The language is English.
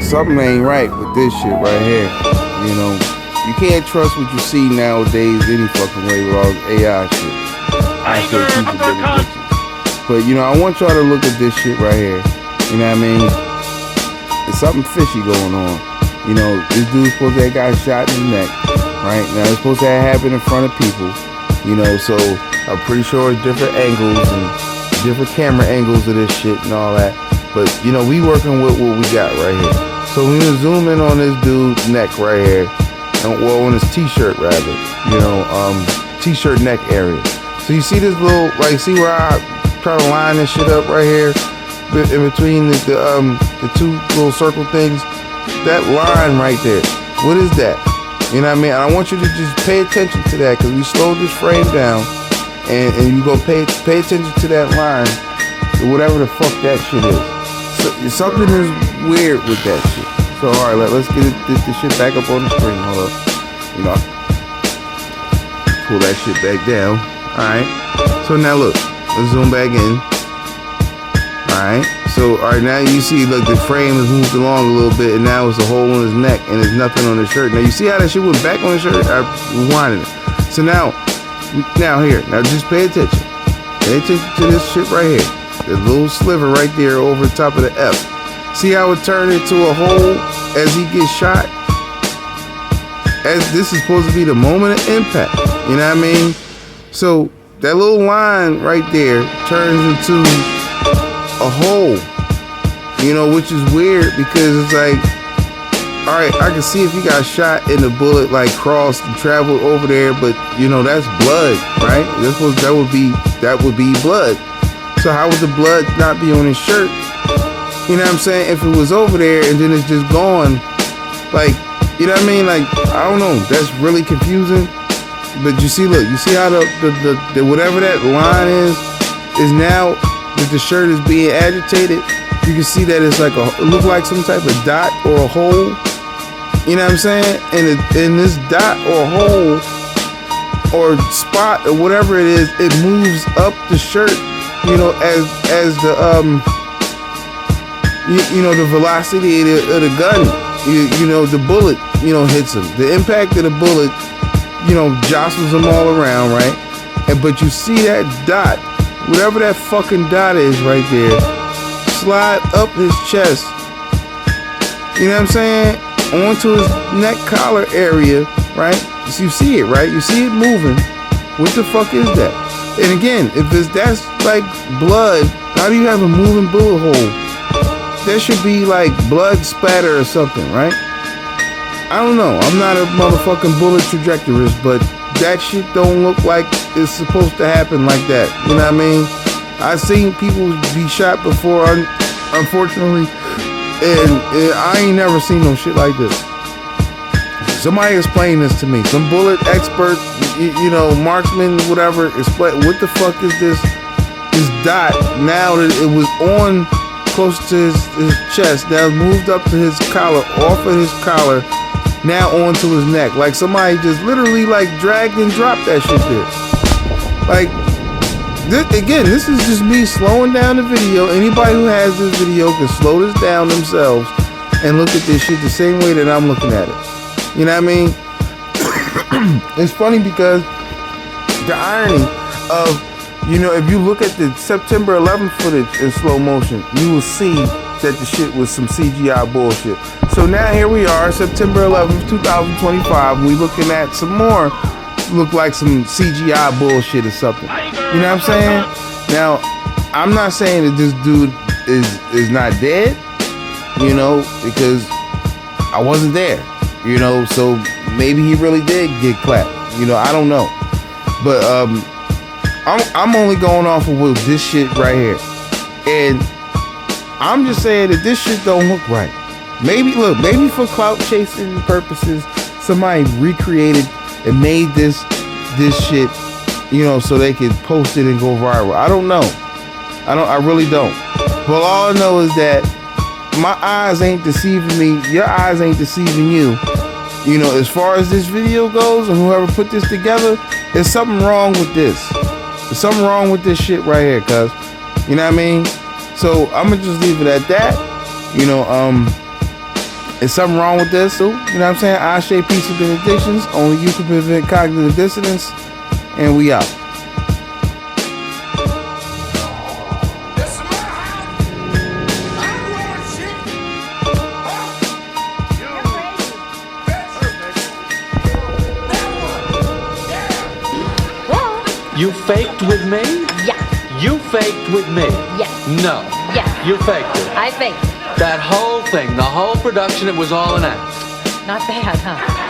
something ain't right with this shit right here. You know, you can't trust what you see nowadays any fucking way with all this AI shit. I still keep it bigger pictures. But you know, I want y'all to look at this shit right here. You know what I mean? There's something fishy going on. You know, this dude's supposed to have got shot in the neck, right? Now it's supposed to have happened in front of people. You know, so I'm pretty sure it's different angles and different camera angles of this shit and all that. But you know, we working with what we got right here. So we're gonna zoom in on this dude's neck right here, and well, on his t-shirt rather. You know, t-shirt neck area. So you see this little, like, see where I try to line this shit up right here, in between the two little circle things. That line right there. What is that? You know what I mean? And I want you to just pay attention to that, because we slowed this frame down, and you go pay attention to that line, whatever the fuck that shit is. So, something is weird with that shit. So alright, let's get this shit back up on the screen. Hold up. You know, pull that shit back down. Alright. So now look, let's zoom back in. Alright. So alright, now you see, look, the frame has moved along a little bit, and now it's a hole in his neck, and there's nothing on his shirt. Now you see how that shit went back on his shirt? I rewinded it. So now here, now just pay attention. Pay attention to this shit right here. The little sliver right there over the top of the F. See how it turned into a hole as he gets shot? As this is supposed to be the moment of impact. You know what I mean? So that little line right there turns into a hole. You know, which is weird, because it's like, alright, I can see if he got shot and the bullet like crossed and traveled over there, but you know, that's blood, right? That would be blood. So how would the blood not be on his shirt? You know what I'm saying? If it was over there and then it's just gone, like, you know what I mean? Like, I don't know. That's really confusing. But you see, look, you see how the whatever that line is now that the shirt is being agitated. You can see that it's like it look like some type of dot or a hole. You know what I'm saying? And this dot or hole or spot or whatever it is, it moves up the shirt. You know, as the you know, the velocity of the gun, you know, the bullet, you know, hits him. The impact of the bullet, you know, jostles him all around, right? But you see that dot, whatever that fucking dot is right there, slide up his chest. You know what I'm saying? Onto his neck collar area, right? So you see it, right? You see it moving. What the fuck is that? And again, if that's like blood, how do you have a moving bullet hole? There should be like blood splatter or something, right? I don't know. I'm not a motherfucking bullet trajectorist, but that shit don't look like it's supposed to happen like that. You know what I mean? I've seen people be shot before, unfortunately, and I ain't never seen no shit like this. Somebody explain this to me. Some bullet expert, you know, marksman, whatever, explain what the fuck is this dot now that it was on close to his chest, now moved up to his collar, off of his collar, now onto his neck. Like somebody just literally like dragged and dropped that shit there. Like, this is just me slowing down the video. Anybody who has this video can slow this down themselves and look at this shit the same way that I'm looking at it. You know what I mean? It's funny because the irony of, you know, if you look at the September 11th footage in slow motion, you will see that the shit was some CGI bullshit. So now here we are, September 11th, 2025. We looking at some more look like some CGI bullshit or something. You know what I'm saying? Now, I'm not saying that this dude is not dead, you know, because I wasn't there. You know, so maybe he really did get clapped. You know, I don't know. But I'm only going off of this shit right here. And I'm just saying that this shit don't look right. Maybe for clout chasing purposes, somebody recreated and made this shit, you know, so they could post it and go viral. I don't know. I really don't. But all I know is that my eyes ain't deceiving me. Your eyes ain't deceiving you. You know, as far as this video goes, and whoever put this together, there's something wrong with this. There's something wrong with this shit right here, cuz. You know what I mean? So I'm gonna just leave it at that. You know, Is something wrong with this, Sue? You know what I'm saying? I shape peace with addictions. Only you can prevent cognitive dissonance. And we out. You faked with me? Yeah. You faked with me? Yes. No. Yes. You faked it. I faked. That whole thing, the whole production, it was all an act. Not bad, huh?